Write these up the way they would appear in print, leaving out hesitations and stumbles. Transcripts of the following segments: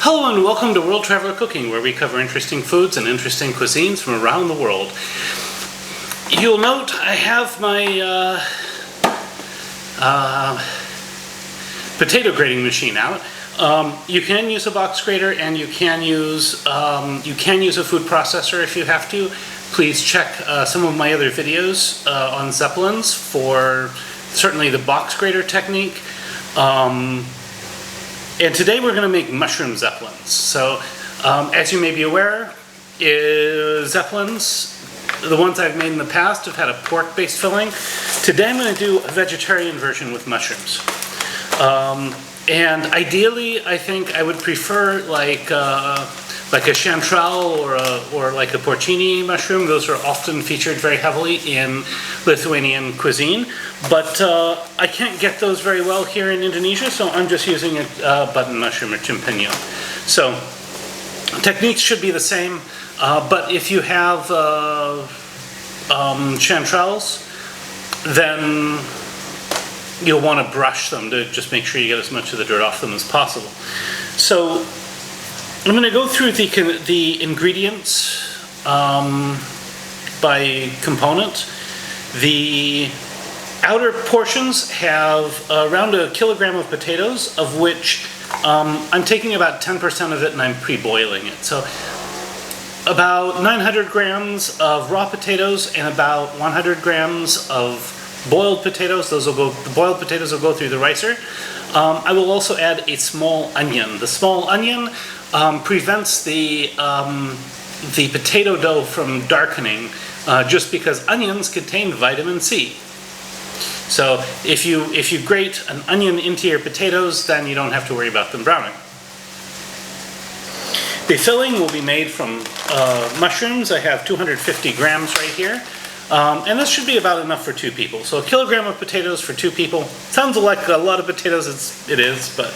Hello and welcome to World Traveler Cooking, where we cover interesting foods and interesting cuisines from around the world. You'll note I have my potato grating machine out. You can use a box grater, and you can use a food processor if you have to. Please check some of my other videos on zeppelins for certainly the box grater technique. And today we're going to make mushroom zeppelins. So, as you may be aware, zeppelins, the ones I've made in the past, have had a pork-based filling. Today I'm going to do a vegetarian version with mushrooms. And ideally, I think I would prefer like a chantrelle or like a porcini mushroom. Those are often featured very heavily in Lithuanian cuisine, but I can't get those very well here in Indonesia, so I'm just using a button mushroom or champignon. So techniques should be the same, but if you have chantrelles, then you'll want to brush them to just make sure you get as much of the dirt off them as possible. So I'm going to go through the ingredients by component. The outer portions have around 1 kilogram of potatoes, of which I'm taking about 10% of it and I'm pre-boiling it. So about 900 grams of raw potatoes and about 100 grams of boiled potatoes. The boiled potatoes will go through the ricer. I will also add a small onion. The small onion prevents the potato dough from darkening, just because onions contain vitamin C. So if you grate an onion into your potatoes, then you don't have to worry about them browning. The filling will be made from mushrooms. I have 250 grams right here. And this should be about enough for 2 people. So 1 kilogram of potatoes for 2 people. Sounds like a lot of potatoes, it is, but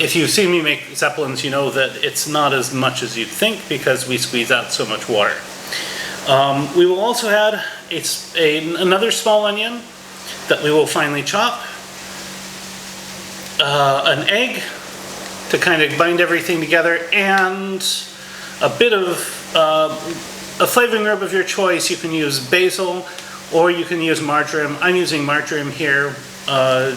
if you've seen me make zeppelins, you know that it's not as much as you'd think because we squeeze out so much water. We will also add another small onion that we will finely chop, an egg to kind of bind everything together, and a bit of a flavoring herb of your choice. You can use basil or you can use marjoram. I'm using marjoram here.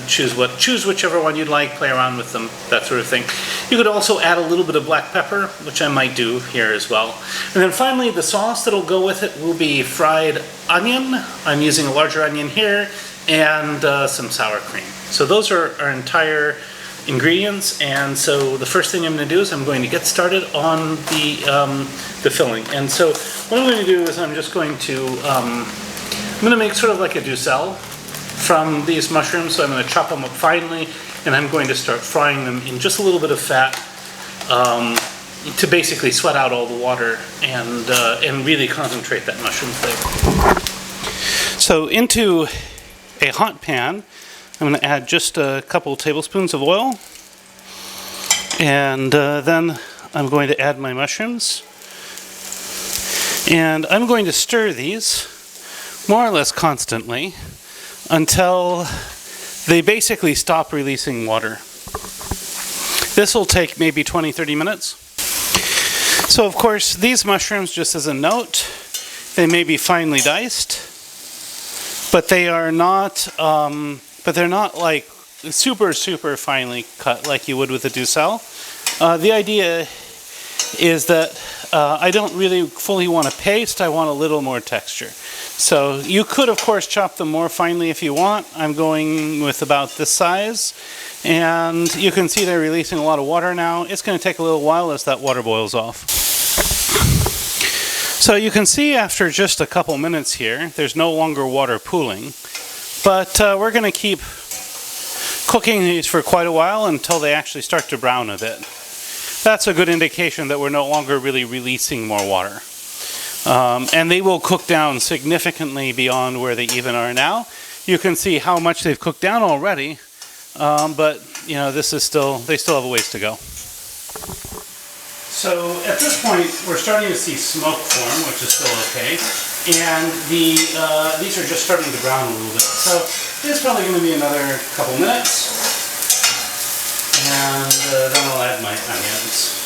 Choose whichever one you'd like, play around with them, that sort of thing. You could also add a little bit of black pepper, which I might do here as well. And then finally, the sauce that'll go with it will be fried onion. I'm using a larger onion here, and some sour cream. So those are our entire ingredients, and so the first thing I'm going to do is I'm going to get started on the filling. And so what I'm going to do is I'm just going to I'm going to make sort of like a duxelle from these mushrooms. So I'm going to chop them up finely, and I'm going to start frying them in just a little bit of fat to basically sweat out all the water and really concentrate that mushroom flavor. So into a hot pan, I'm going to add just a couple tablespoons of oil, and then I'm going to add my mushrooms, and I'm going to stir these more or less constantly until they basically stop releasing water. This will take maybe 20-30 minutes. So of course, these mushrooms, just as a note, they may be finely diced, but they are not they're not like super finely cut like you would with a duxelle. The idea is that I don't really fully want a paste, I want a little more texture. So you could of course chop them more finely if you want. I'm going with about this size, and you can see they're releasing a lot of water now. It's going to take a little while as that water boils off. So you can see after just a couple minutes here, there's no longer water pooling. But we're going to keep cooking these for quite a while until they actually start to brown a bit. That's a good indication that we're no longer really releasing more water. And they will cook down significantly beyond where they even are now. You can see how much they've cooked down already, but you know, they still have a ways to go. So at this point, we're starting to see smoke form, which is still okay. And these are just starting to brown a little bit. So it's probably going to be another couple minutes. And then I'll add my my onions.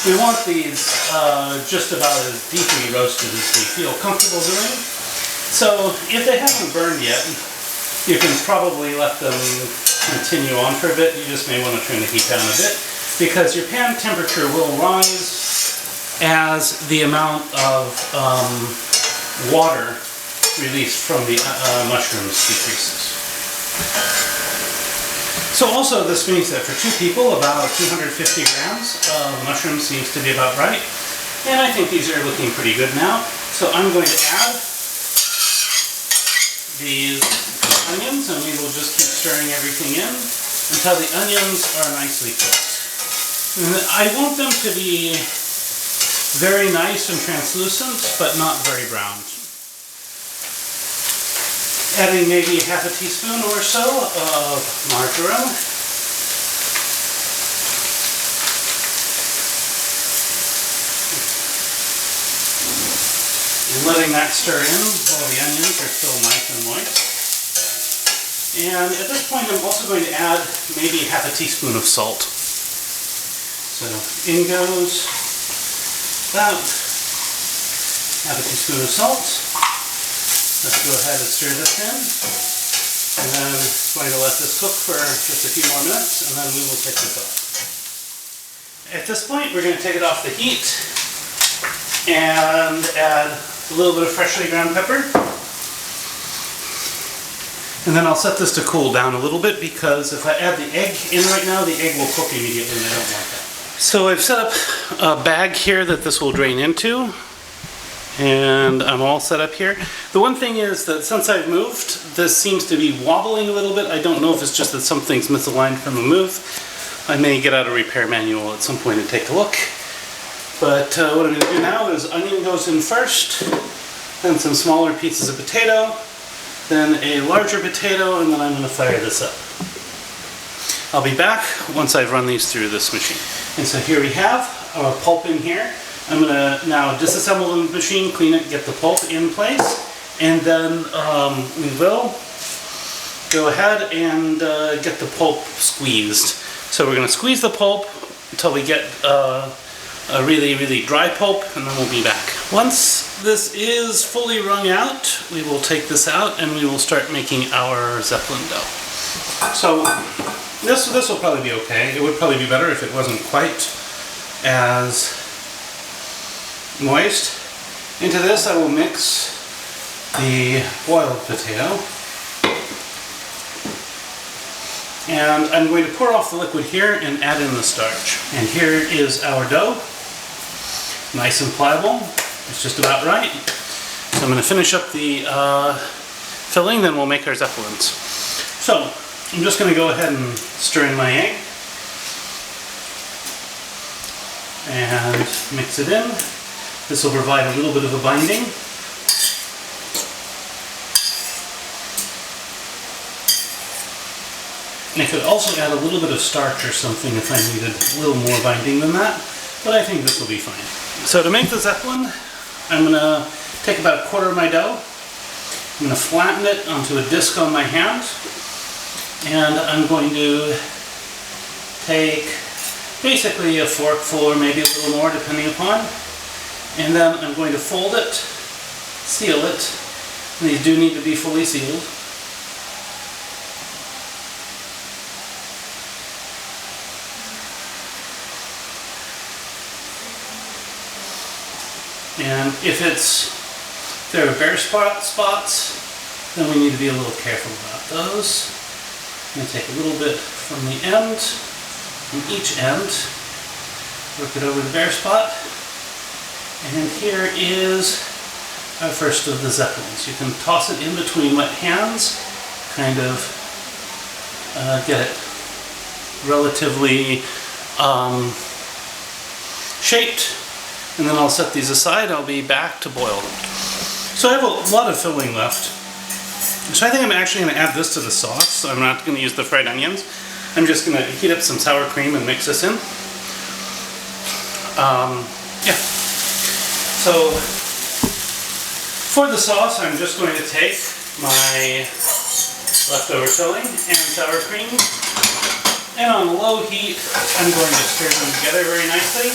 We want these just about as deeply roasted as we feel comfortable doing. So if they haven't burned yet, you can probably let them continue on for a bit. You just may want to turn the heat down a bit, because your pan temperature will rise as the amount of water released from the mushrooms decreases. So also this means that for 2 people, about 250 grams of mushrooms seems to be about right. And I think these are looking pretty good now. So I'm going to add these onions, and we will just keep stirring everything in until the onions are nicely cooked. And I want them to be very nice and translucent, but not very browned. Adding maybe half a teaspoon or so of marjoram. And letting that stir in while the onions are still nice and moist. And at this point I'm also going to add maybe half a teaspoon of salt. So in goes about half a teaspoon of salt. Let's go ahead and stir this in, and then I'm going to let this cook for just a few more minutes, and then we will take this off. At this point, we're going to take it off the heat and add a little bit of freshly ground pepper. And then I'll set this to cool down a little bit, because if I add the egg in right now, the egg will cook immediately, and I don't want that. So I've set up a bag here that this will drain into. And I'm all set up here. The one thing is that since I've moved, this seems to be wobbling a little bit. I don't know if it's just that something's misaligned from a move. I may get out a repair manual at some point and take a look. But what I'm going to do now is onion goes in first, then some smaller pieces of potato, then a larger potato, and then I'm going to fire this up. I'll be back once I've run these through this machine. And so here we have our pulp in here. I'm going to now disassemble the machine, clean it, get the pulp in place, and then we will go ahead and get the pulp squeezed. So we're going to squeeze the pulp until we get a really, really dry pulp, and then we'll be back. Once this is fully wrung out, we will take this out and we will start making our Zeppelin dough. So this will probably be okay. It would probably be better if it wasn't quite as moist. Into this I will mix the boiled potato, and I'm going to pour off the liquid here and add in the starch. And here is our dough, nice and pliable. It's just about right. So I'm going to finish up the filling, then we'll make our zeppelins. So I'm just going to go ahead and stir in my egg and mix it in. This will provide a little bit of a binding. And I could also add a little bit of starch or something if I needed a little more binding than that, but I think this will be fine. So to make the Zeppelin, I'm going to take about a quarter of my dough. I'm going to flatten it onto a disc on my hand, and I'm going to take basically a forkful or maybe a little more depending upon. And then I'm going to fold it, seal it, and these do need to be fully sealed. And if there are bare spots, then we need to be a little careful about those. I'm going to take a little bit from the end, from each end, work it over the bare spot. And here is our first of the zeppelins. You can toss it in between wet hands, kind of get it relatively shaped, and then I'll set these aside. I'll be back to boil them. So I have a lot of filling left. So I think I'm actually going to add this to the sauce. I'm not going to use the fried onions. I'm just going to heat up some sour cream and mix this in. Yeah. So for the sauce, I'm just going to take my leftover filling and sour cream, And on low heat, I'm going to stir them together very nicely.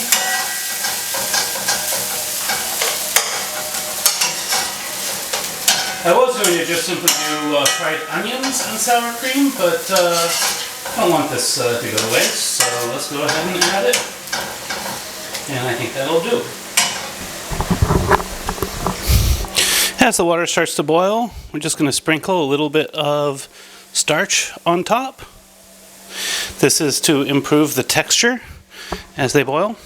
I was going to just simply do fried onions and sour cream, but I don't want this to go to waste, so let's go ahead and add it. And I think that'll do. As the water starts to boil, we're just going to sprinkle a little bit of starch on top. This is to improve the texture as they boil.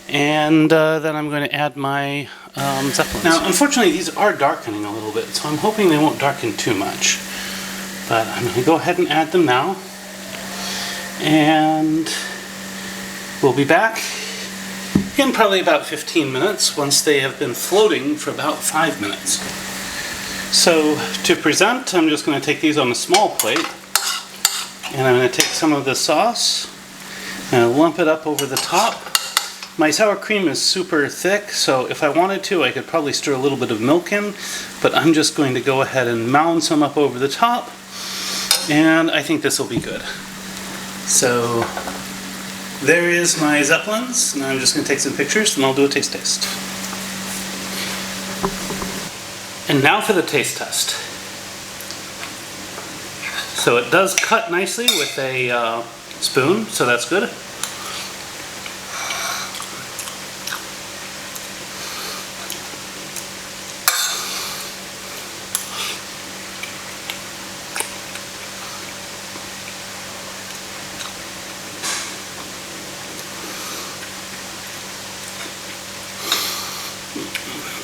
And then I'm going to add my zeppelins. Now, unfortunately, these are darkening a little bit, so I'm hoping they won't darken too much. But I'm going to go ahead and add them now. And we'll be back in probably about 15 minutes once they have been floating for about 5 minutes. So to present, I'm just going to take these on a small plate, and I'm going to take some of the sauce and lump it up over the top. My sour cream is super thick, so if I wanted to, I could probably stir a little bit of milk in, but I'm just going to go ahead and mound some up over the top, and I think this will be good. So there is my zeppelins, and I'm just going to take some pictures and I'll do a taste test. And now for the taste test. So it does cut nicely with a spoon, so that's good.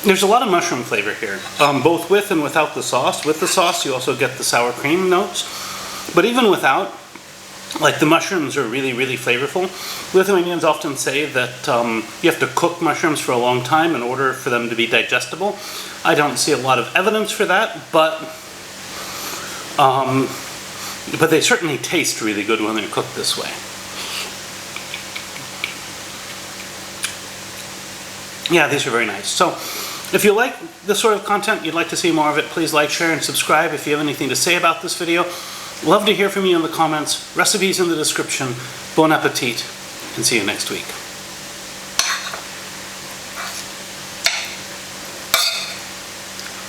There's a lot of mushroom flavor here, both with and without the sauce. With the sauce, you also get the sour cream notes. But even without, like, the mushrooms are really, really flavorful. Lithuanians often say that you have to cook mushrooms for a long time in order for them to be digestible. I don't see a lot of evidence for that, but they certainly taste really good when they're cooked this way. Yeah, these are very nice. So, if you like this sort of content, you'd like to see more of it, please like, share, and subscribe. If you have anything to say about this video, love to hear from you in the comments. Recipes in the description. Bon appetit, and see you next week.